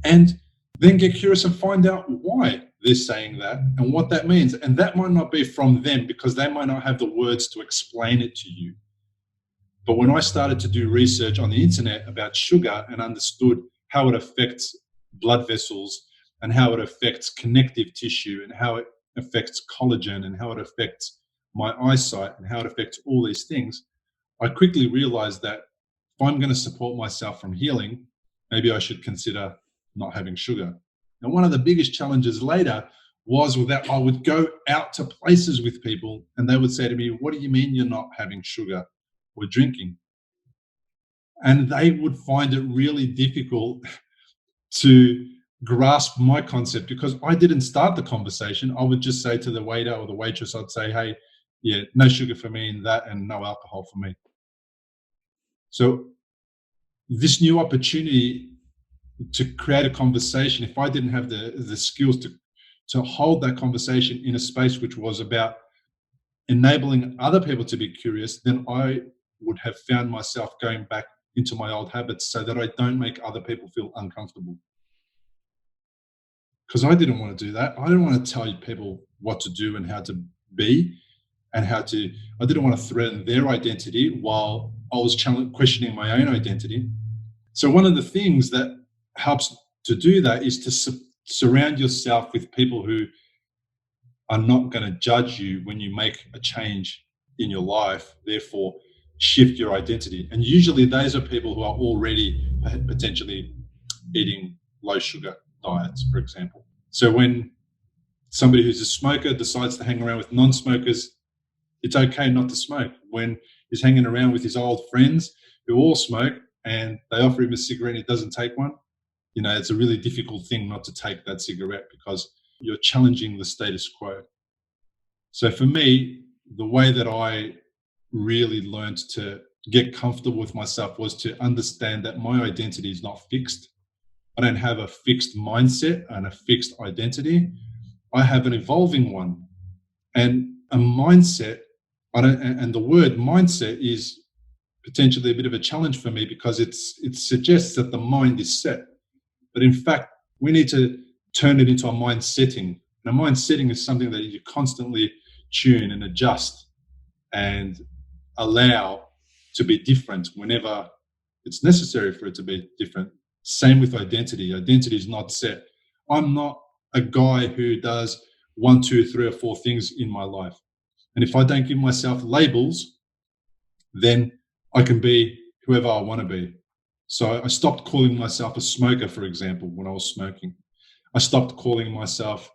And then get curious and find out why they're saying that and what that means. And that might not be from them because they might not have the words to explain it to you. But when I started to do research on the internet about sugar and understood how it affects blood vessels and how it affects connective tissue and how it affects collagen and how it affects my eyesight and how it affects all these things, I quickly realized that if I'm going to support myself from healing, maybe I should consider not having sugar. And one of the biggest challenges later was that I would go out to places with people and they would say to me, what do you mean you're not having sugar or drinking? And they would find it really difficult to grasp my concept because I didn't start the conversation. I would just say to the waiter or the waitress, I'd say, hey, yeah, no sugar for me in that and no alcohol for me. So this new opportunity to create a conversation, if I didn't have the skills to hold that conversation in a space which was about enabling other people to be curious, then I would have found myself going back into my old habits so that I don't make other people feel uncomfortable. Because I didn't want to do that. I didn't want to tell people what to do and how to be and I didn't want to threaten their identity while I was questioning my own identity. So one of the things that helps to do that is to surround yourself with people who are not going to judge you when you make a change in your life, therefore shift your identity. And usually those are people who are already potentially eating low sugar diets, for example. So when somebody who's a smoker decides to hang around with non-smokers, it's okay not to smoke. When he's hanging around with his old friends who all smoke and they offer him a cigarette and he doesn't take one, it's a really difficult thing not to take that cigarette because you're challenging the status quo. So for me, the way that I really learned to get comfortable with myself was to understand that my identity is not fixed. I don't have a fixed mindset and a fixed identity. I have an evolving one. And a mindset, and the word mindset is potentially a bit of a challenge for me because it suggests that the mind is set. But in fact, we need to turn it into a mind setting. And a mind setting is something that you constantly tune and adjust and allow to be different whenever it's necessary for it to be different. Same with identity. Identity is not set. I'm not a guy who does 1, 2, 3, or 4 things in my life. And if I don't give myself labels, then I can be whoever I want to be. So I stopped calling myself a smoker, for example, when I was smoking. I stopped calling myself,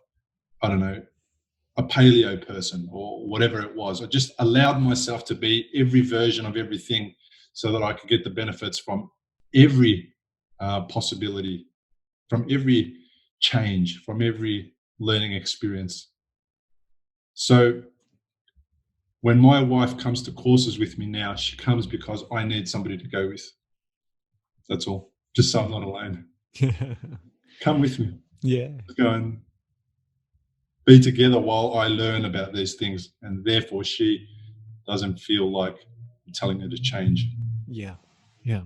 a paleo person or whatever it was. I just allowed myself to be every version of everything so that I could get the benefits from every possibility, from every change, from every learning experience. So when my wife comes to courses with me now, she comes because I need somebody to go with. That's all. Just so I'm not alone. Come with me. Yeah. Let's go and be together while I learn about these things. And therefore she doesn't feel like I'm telling her to change. Yeah. Yeah.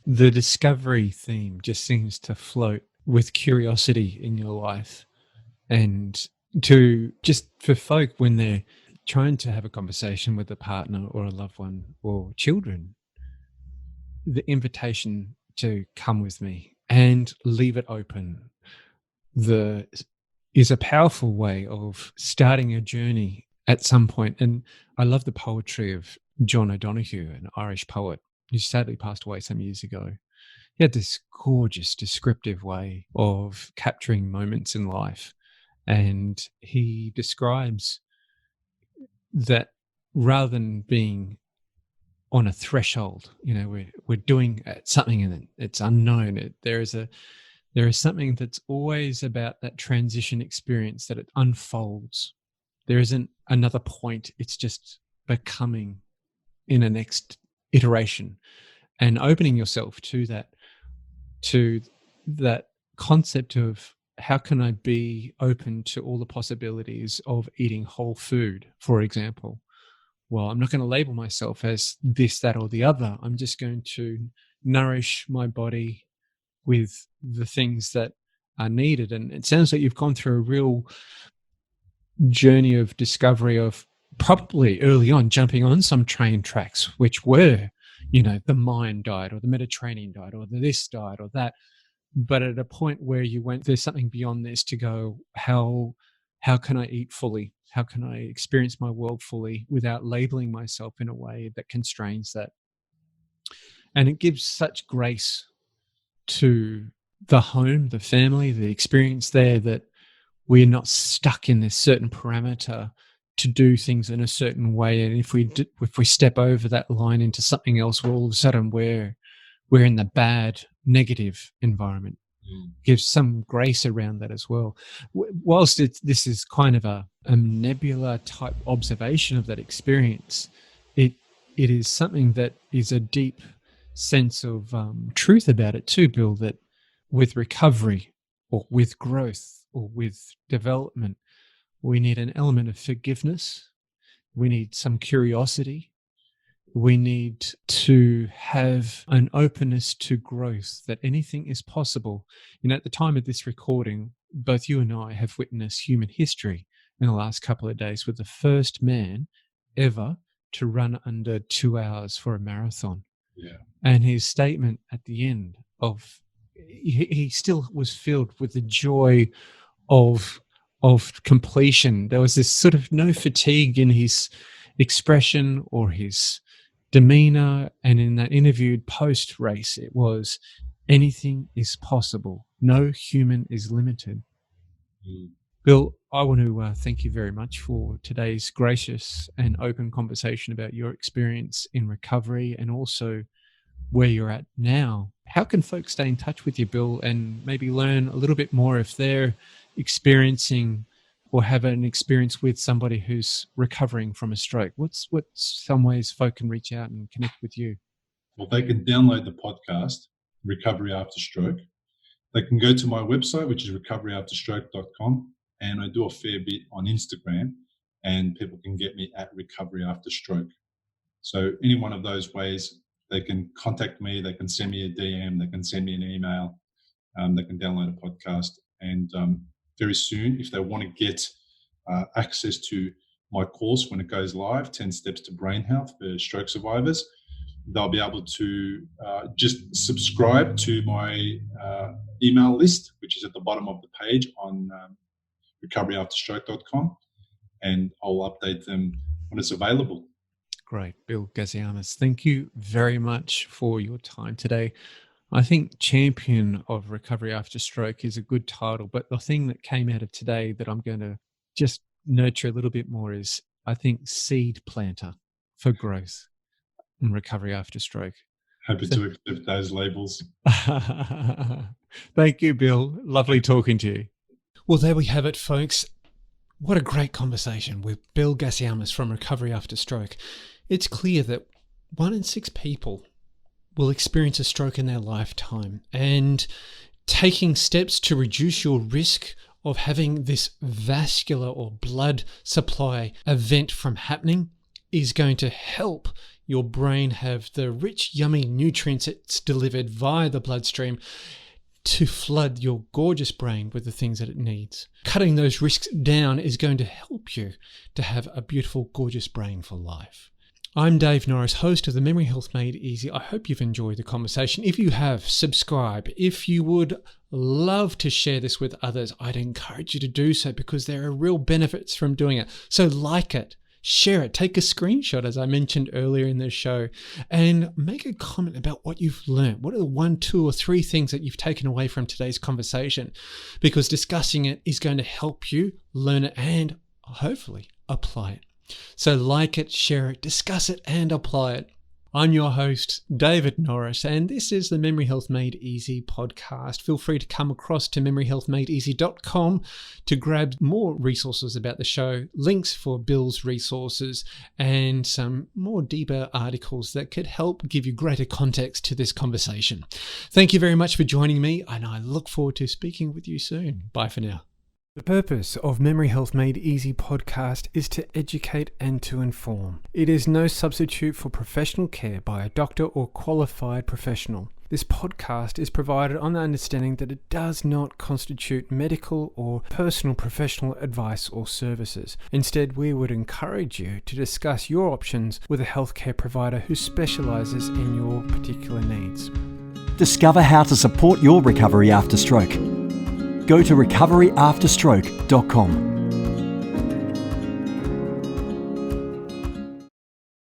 The discovery theme just seems to float with curiosity in your life. And for folk when they're trying to have a conversation with a partner or a loved one or children, the invitation to come with me and leave it open is a powerful way of starting a journey at some point. And I love the poetry of John O'Donoghue, an Irish poet who sadly passed away some years ago. He had this gorgeous descriptive way of capturing moments in life. And he describes that rather than being on a threshold, we're doing something and it's unknown. There is something that's always about that transition experience, that it unfolds. There isn't another point. It's just becoming in a next iteration, and opening yourself to that concept of how can I be open to all the possibilities of eating whole food, for example. Well, I'm not going to label myself as this, that, or the other. I'm just going to nourish my body with the things that are needed. And it sounds like you've gone through a real journey of discovery of probably early on jumping on some train tracks, which were, the Mayan diet or the Mediterranean diet or the this diet or that. But at a point where you went, there's something beyond this to go, how can I eat fully? How can I experience my world fully without labeling myself in a way that constrains that? And it gives such grace to the home, the family, the experience there, that we're not stuck in this certain parameter to do things in a certain way. And if we step over that line into something else, well, all of a sudden we're in the bad, negative environment. Gives some grace around that as well. Whilst this is kind of a nebula type observation of that experience, it is something that is a deep sense of truth about it too, Bill, that with recovery or with growth or with development, we need an element of forgiveness. We need some curiosity. We need to have an openness to growth, that anything is possible. At the time of this recording, both you and I have witnessed human history in the last couple of days with the first man ever to run under 2 hours for a marathon. Yeah. And his statement at the end of, he still was filled with the joy of completion. There was this sort of no fatigue in his expression or his demeanor. And in that interviewed post-race, it was, anything is possible. No human is limited. Bill, I want to thank you very much for today's gracious and open conversation about your experience in recovery and also where you're at now. How can folks stay in touch with you, Bill, and maybe learn a little bit more if they're experiencing or have an experience with somebody who's recovering from a stroke? What's some ways folk can reach out and connect with you? Well, they can download the podcast, Recovery After Stroke. They can go to my website, which is recoveryafterstroke.com, and I do a fair bit on Instagram, and people can get me at Recovery After Stroke. So any one of those ways, they can contact me, they can send me a DM, they can send me an email, they can download a podcast. And very soon, if they want to get access to my course when it goes live, 10 Steps to Brain Health for Stroke Survivors, they'll be able to just subscribe to my email list, which is at the bottom of the page on recoveryafterstroke.com, and I'll update them when it's available. Great. Bill Gasiamis, thank you very much for your time today. I think Champion of Recovery After Stroke is a good title, but the thing that came out of today that I'm going to just nurture a little bit more is, I think, Seed Planter for Growth in Recovery After Stroke. Happy to accept those labels. Thank you, Bill. Lovely talking to you. Well, there we have it, folks. What a great conversation with Bill Gasiamis from Recovery After Stroke. It's clear that 1 in 6 people will experience a stroke in their lifetime, and taking steps to reduce your risk of having this vascular or blood supply event from happening is going to help your brain have the rich, yummy nutrients it's delivered via the bloodstream to flood your gorgeous brain with the things that it needs. Cutting those risks down is going to help you to have a beautiful, gorgeous brain for life. I'm Dave Norris, host of the Memory Health Made Easy. I hope you've enjoyed the conversation. If you have, subscribe. If you would love to share this with others, I'd encourage you to do so, because there are real benefits from doing it. So like it, share it, take a screenshot, as I mentioned earlier in the show, and make a comment about what you've learned. What are the 1, 2, or 3 things that you've taken away from today's conversation? Because discussing it is going to help you learn it and hopefully apply it. So like it, share it, discuss it, and apply it. I'm your host, David Norris, and this is the Memory Health Made Easy podcast. Feel free to come across to memoryhealthmadeeasy.com to grab more resources about the show, links for Bill's resources, and some more deeper articles that could help give you greater context to this conversation. Thank you very much for joining me, and I look forward to speaking with you soon. Bye for now. The purpose of Memory Health Made Easy podcast is to educate and to inform. It is no substitute for professional care by a doctor or qualified professional. This podcast is provided on the understanding that it does not constitute medical or personal professional advice or services. Instead, we would encourage you to discuss your options with a healthcare provider who specialises in your particular needs. Discover how to support your recovery after stroke. Go to recoveryafterstroke.com.